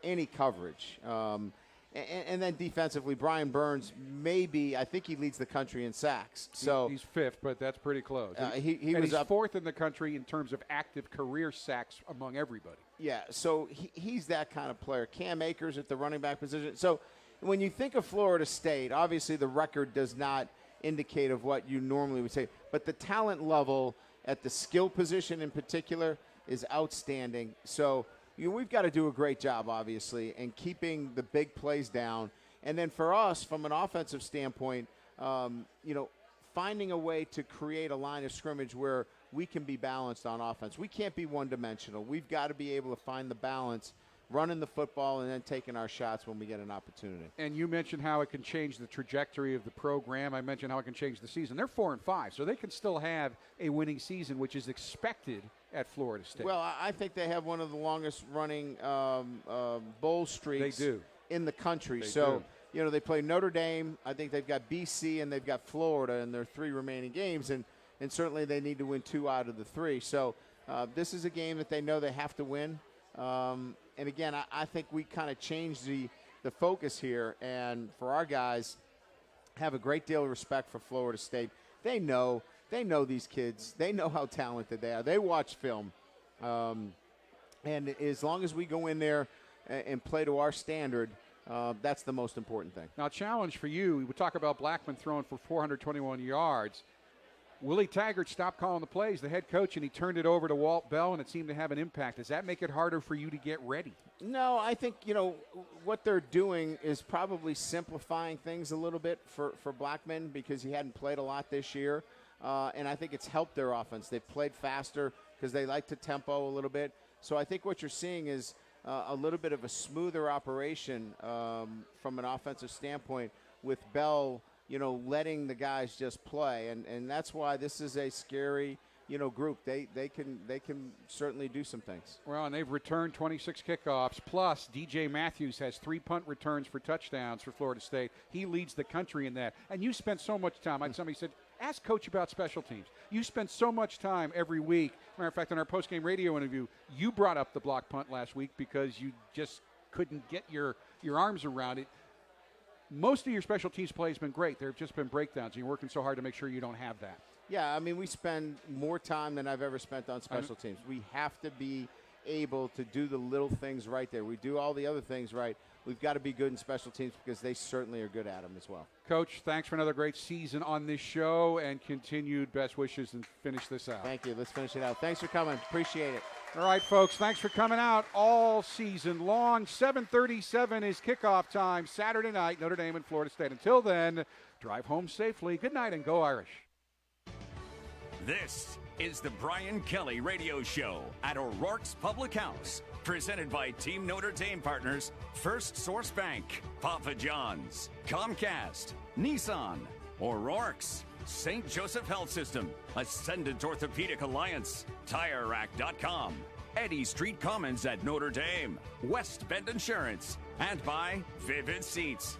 any coverage. And then defensively, Brian Burns I think he leads the country in sacks. So he's fifth, but that's pretty close. He's fourth in the country in terms of active career sacks among everybody. Yeah, so he's that kind of player. Cam Akers at the running back position. So when you think of Florida State, obviously the record does not indicate of what you normally would say, but the talent level at the skill position in particular is outstanding. So we've got to do a great job, obviously, in keeping the big plays down. And then for us, from an offensive standpoint, finding a way to create a line of scrimmage where we can be balanced on offense. We can't be one-dimensional. We've got to be able to find the balance, running the football and then taking our shots when we get an opportunity. And you mentioned how it can change the trajectory of the program. I mentioned how it can change the season. They're 4-5, so they can still have a winning season, which is expected at Florida State. Well, I think they have one of the longest running bowl streaks in the country. They play Notre Dame. I think they've got BC and they've got Florida in their three remaining games, and certainly they need to win 2 out of the 3. So this is a game that they know they have to win. And again, I think we kind of changed the focus here, and for our guys, have a great deal of respect for Florida State. They know these kids. They know how talented they are. They watch film, and as long as we go in there and play to our standard, that's the most important thing. Now, challenge for you. We talk about Blackman throwing for 421 yards. Willie Taggart stopped calling the plays, the head coach, and he turned it over to Walt Bell, and it seemed to have an impact. Does that make it harder for you to get ready? No, I think, what they're doing is probably simplifying things a little bit for Blackman because he hadn't played a lot this year, and I think it's helped their offense. They've played faster because they like to tempo a little bit. So I think what you're seeing is a little bit of a smoother operation from an offensive standpoint with Bell letting the guys just play, and that's why this is a scary, group. They can certainly do some things. Well, and they've returned 26 kickoffs, plus DJ Matthews has 3 punt returns for touchdowns for Florida State. He leads the country in that. And you spent so much time. Somebody said, ask Coach about special teams. You spend so much time every week. Matter of fact, in our post-game radio interview, you brought up the block punt last week because you just couldn't get your arms around it. Most of your special teams play has been great. There have just been breakdowns, and you're working so hard to make sure you don't have that. Yeah, I mean, we spend more time than I've ever spent on special teams. We have to be able to do the little things right there. We do all the other things right. We've got to be good in special teams because they certainly are good at them as well. Coach, thanks for another great season on this show, and continued best wishes, and finish this out. Thank you. Let's finish it out. Thanks for coming. Appreciate it. All right, folks, thanks for coming out all season long. 7:37 is kickoff time Saturday night, Notre Dame and Florida State. Until then, drive home safely. Good night and go Irish. This is the Brian Kelly Radio Show at O'Rourke's Public House, presented by Team Notre Dame partners First Source Bank, Papa John's, Comcast, Nissan, O'Rourke's, St. Joseph Health System, Ascendant Orthopedic Alliance, TireRack.com, Eddy Street Commons at Notre Dame, West Bend Insurance, and by Vivid Seats.